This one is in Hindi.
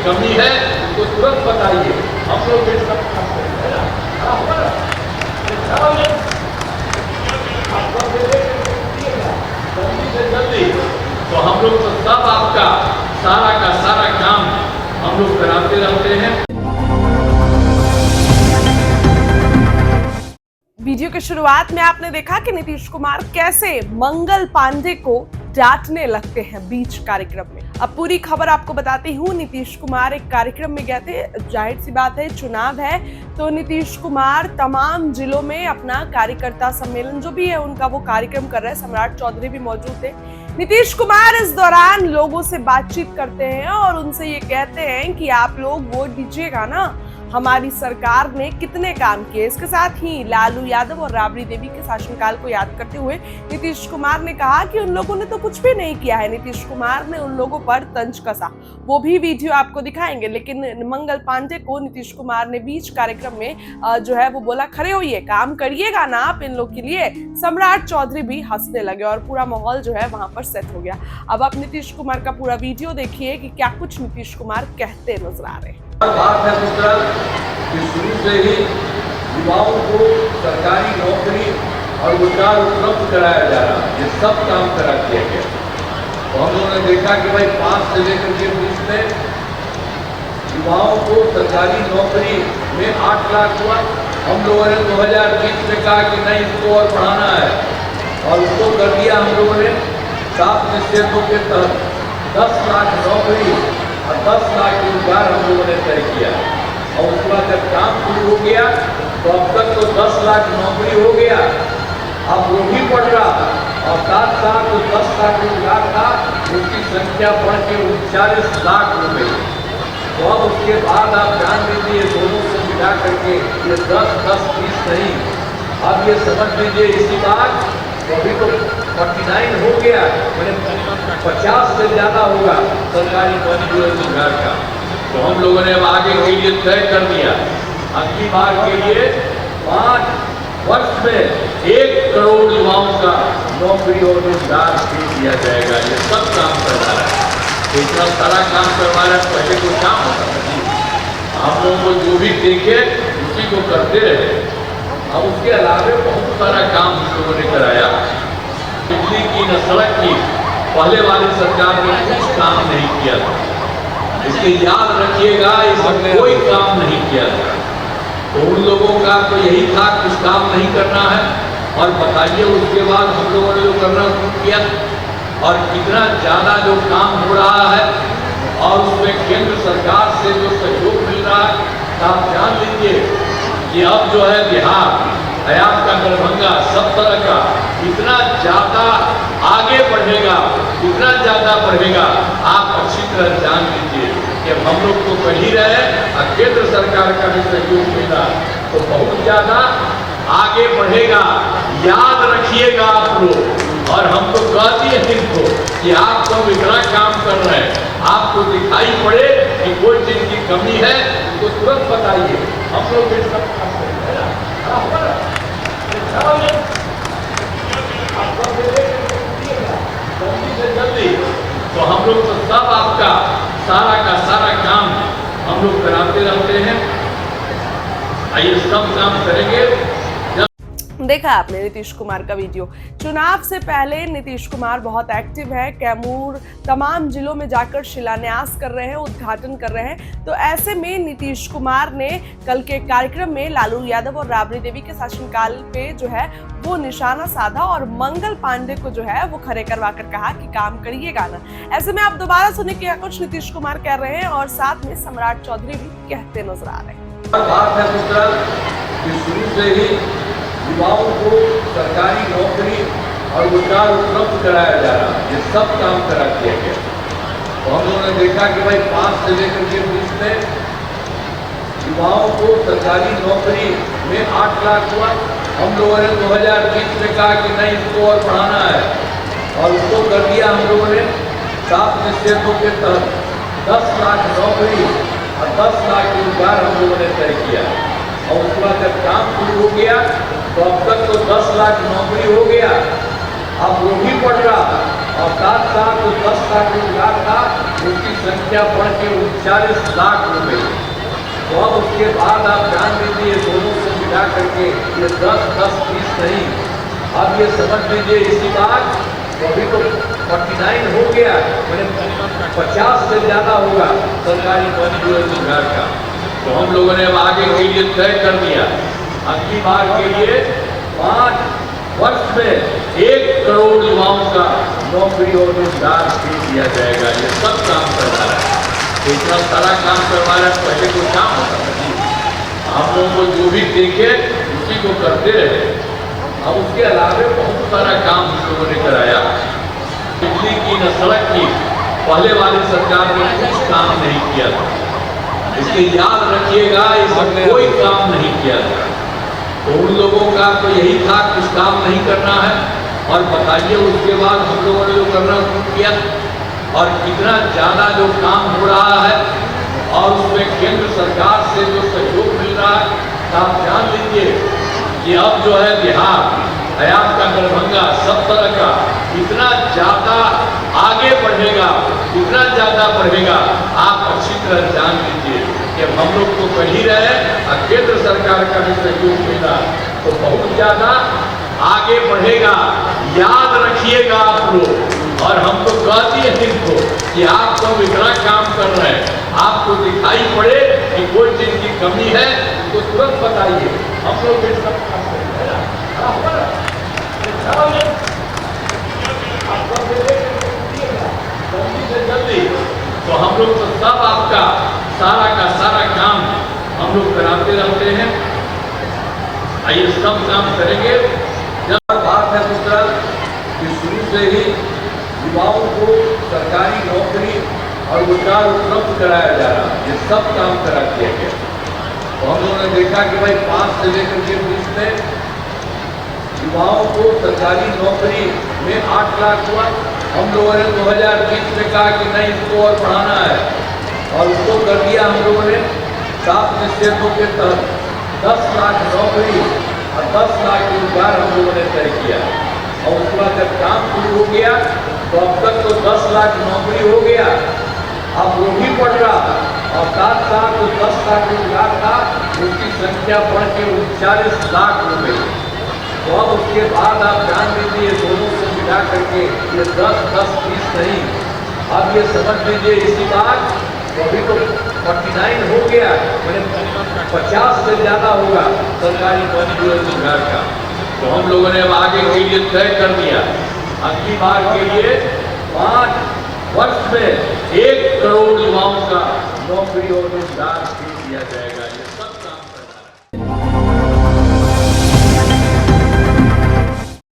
कमी है तो तुरंत बताइए, हम लोग ये सब काम करेंगे। जल्दी से जल्दी तो हम लोग तो सब आपका सारा का सारा काम हम लोग कराते रहते हैं। वीडियो की शुरुआत में आपने देखा कि नीतीश कुमार कैसे मंगल पांडे को डांटने लगते हैं बीच कार्यक्रम में। अब पूरी खबर आपको बताती हूँ। नीतीश कुमार एक कार्यक्रम में गए थे, जाहिर सी बात है चुनाव है तो नीतीश कुमार तमाम जिलों में अपना कार्यकर्ता सम्मेलन जो भी है उनका वो कार्यक्रम कर रहे हैं। सम्राट चौधरी भी मौजूद थे। नीतीश कुमार इस दौरान लोगों से बातचीत करते हैं और उनसे ये कहते हैं कि आप लोग वोट दीजिएगा ना, हमारी सरकार ने कितने काम किए। इसके साथ ही लालू यादव और राबड़ी देवी के शासनकाल को याद करते हुए नीतीश कुमार ने कहा कि उन लोगों ने तो कुछ भी नहीं किया है। नीतीश कुमार ने उन लोगों पर तंज कसा, वो भी वीडियो आपको दिखाएंगे। लेकिन मंगल पांडे को नीतीश कुमार ने बीच कार्यक्रम में जो है वो बोला, खड़े होइए, काम करिएगा ना आप इन लोग के लिए। सम्राट चौधरी भी हंसने लगे और पूरा माहौल जो है वहां पर सेट हो गया। अब आप नीतीश कुमार का पूरा वीडियो देखिए कि क्या कुछ नीतीश कुमार कहते नजर आ रहे हैं। बात है दूसरा कि शुरू से ही युवाओं को सरकारी नौकरी और रोजगार उपलब्ध कराया जा रहा है, ये सब काम करा किया गया। तो हम लोगों ने देखा कि भाई 5 से लेकर के 20 में युवाओं को सरकारी नौकरी में 8 लाख हुआ। हम लोगों ने 2020 में कहा कि नहीं, इसको और बढ़ाना है और उसको कर दिया हम लोगों ने 7 निश्चयों के तहत 10 लाख नौकरी और 10 लाख रोजगार हम लोगों ने तय किया। और उसके बाद जब काम शुरू हो गया तो अब तक तो 10 लाख नौकरी हो गया, अब वो भी बढ़ रहा और साथ साथ जो 10 लाख रोजगार था उसकी संख्या बढ़ के 39 लाख हो गई। तो अब उसके बाद आप जान लीजिए दोनों को मिला करके ये 10-10-20 नहीं, अब ये समझ लीजिए इसी बार तो अभी तो 49 हो गया, मैंने 50 से ज्यादा होगा सरकारी नौकरी और रोजगार का। तो हम लोगों ने अब आगे के लिए तय कर दिया, अगली बार के लिए 5 वर्ष में 1 करोड़ युवाओं का नौकरी और रोजगार दे दिया जाएगा। ये सब काम करवा रहा है, तो इतना सारा काम करवा रहा है। पहले कोई काम होता नहीं, आप लोगों को जो भी देखे उसी को करते रहे। अब उसके अलावा बहुत सारा काम हम लोगों ने कराया। बिजली की न सड़क की पहले वाली सरकार ने कुछ काम नहीं किया था, इसलिए याद रखिएगा इसमें कोई काम नहीं किया था। तो उन लोगों का तो यही था कुछ काम नहीं करना है। और बताइए उसके बाद हम लोगों ने जो करना शुरू किया और कितना ज़्यादा जो काम हो रहा है और उसमें केंद्र सरकार से जो सहयोग मिल रहा है, तो आप जान लीजिए कि अब जो है बिहार आपका दरभंगा सब तरह का इतना ज़्यादा आगे बढ़ेगा, इतना ज़्यादा बढ़ेगा, आप अच्छी तरह जान लीजिए कि हम लोग तो कर ही रहे और केंद्र सरकार का भी सहयोग मिला तो बहुत ज़्यादा आगे बढ़ेगा। याद रखिएगा आप लोग। और हम तो कह दिए इनको कि आप तो इतना काम कर रहे हैं, आपको दिखाई पड़े कि कोई चीज़ की कमी है तो तुरंत बताइए, हम लोग ये सब काम करेंगे। जल्दी से जल्दी तो हम लोग तो सब आपका सारा का सारा काम हम लोग कराते रहते हैं, आइए सब काम करेंगे। देखा आपने नीतीश कुमार का वीडियो। चुनाव से पहले नीतीश कुमार बहुत एक्टिव है, कैमूर तमाम जिलों में जाकर शिलान्यास कर रहे हैं, उद्घाटन कर रहे हैं। तो ऐसे में नीतीश कुमार ने कल के कार्यक्रम में लालू यादव और राबड़ी देवी के शासनकाल पे जो है वो निशाना साधा और मंगल पांडे को जो है वो खड़े करवा कर कहा कि काम करिएगा ना। ऐसे में आप दोबारा सुने क्या कुछ नीतीश कुमार कह रहे हैं और साथ में सम्राट चौधरी भी कहते नजर आ रहे हैं। बात है दूसरा कि शुरू से ही युवाओं को सरकारी नौकरी और रोजगार उपलब्ध कराया जा रहा है, ये सब काम करा किया गया। तो हम लोगों ने देखा कि भाई 5 से लेकर के 20 में युवाओं को सरकारी नौकरी में 8 लाख हुआ। हम लोगों ने 2020 में कहा कि नहीं, इसको और बढ़ाना है और उसको कर दिया हम लोगों ने 7 निश्चयों के तहत 10 लाख नौकरी और 10 लाख रोजगार हम लोगों ने तय किया। और उसके बाद जब काम शुरू हो गया तो अब तक तो 10 लाख नौकरी हो गया, अब वो भी बढ़ रहा और साथ साथ जो 10 लाख रोजगार था उसकी संख्या बढ़ के 39 लाख हो गई। तो अब उसके बाद आप जान लीजिए दोनों को मिला करके ये 10-10 30 नहीं, अब ये समझ लीजिए इसी बार तो अभी तो 49 हो गया, मैंने 50 से ज़्यादा होगा सरकारी नौकरी रोजगार का। तो हम लोगों ने अब आगे के लिए तय कर दिया, अगली बार के लिए 5 वर्ष में 1 करोड़ युवाओं का नौकरी और रोजगार भी दिया जाएगा। ये सब काम करवा रहा है, तो इतना सारा काम करवा रहा है, पहले कोई काम होता नहीं। आप लोगों को जो भी देखे उसी को करते रहे। अब उसके अलावा बहुत सारा काम हम लोगों ने कराया, बिजली की न सड़क की, पहले वाली सरकार ने कुछ काम नहीं किया था। इसलिए याद रखिएगा, इसमें कोई काम नहीं किया था। तो उन लोगों का तो यही था कुछ काम नहीं करना है, और बताइए उसके बाद हम लोगों ने जो करना शुरू किया और कितना ज़्यादा जो काम हो रहा है और उसमें केंद्र सरकार से जो सहयोग मिल रहा है, तो आप जान लीजिए कि अब जो है बिहार है आपका दरभंगा सब तरह का इतना ज़्यादा आगे बढ़ेगा, इतना ज़्यादा बढ़ेगा, आप अच्छी तरह जान लीजिए कि हम लोग तो बढ़ ही रहे और केंद्र सरकार का भी सहयोग मिला तो बहुत ज़्यादा आगे बढ़ेगा। याद रखिएगा आप लोग, और हम तो कहती है इनको कि आप सब इतना काम कर रहे हैं, आपको दिखाई पड़े कि कोई चीज़ की कमी है तो तुरंत बताइए, हम लोग ये सब काम करेंगे। जल्दी से जल्दी तो हम लोग तो सब आपका सारा का सारा काम हम लोग कराते रहते हैं, ये सब काम करेंगे। जब बात है दूसरा कि शुरू से ही युवाओं को सरकारी नौकरी और रोजगार उपलब्ध कराया जा रहा है, ये सब काम करा दिया गया। तो हम लोगों ने देखा कि भाई 5 से लेकर के 20 में युवाओं को सरकारी नौकरी में 8 लाख हुआ। हम लोगों ने 2020 में कहा कि नहीं इसको और बढ़ाना है, और उसको कर दिया हम लोगों ने 7 निश्चयों के तहत 10 लाख नौकरी और 10 लाख रोजगार हम लोगों ने तय किया। और उसके बाद जब काम शुरू हो गया तो अब तक तो 10 लाख नौकरी हो गया, अब वो भी बढ़ रहा, और साथ साथ जो 10 लाख रोजगार था उसकी संख्या बढ़ के 39 लाख हो गई। तो अब उसके बाद आप जान लीजिए दोनों को मिला करके ये 10-10 30 नहीं, अब ये समझ लीजिए इसी बार तो अभी तो 49 हो गया, मैंने 50 से ज़्यादा होगा सरकारी नौकरी रोजगार का। तो हम लोगों ने अब आगे के लिए तय कर दिया, अगली बार के लिए 5 वर्ष में 1 करोड़ युवाओं का नौकरी और रोजगार भी दिया जाएगा। ये सब काम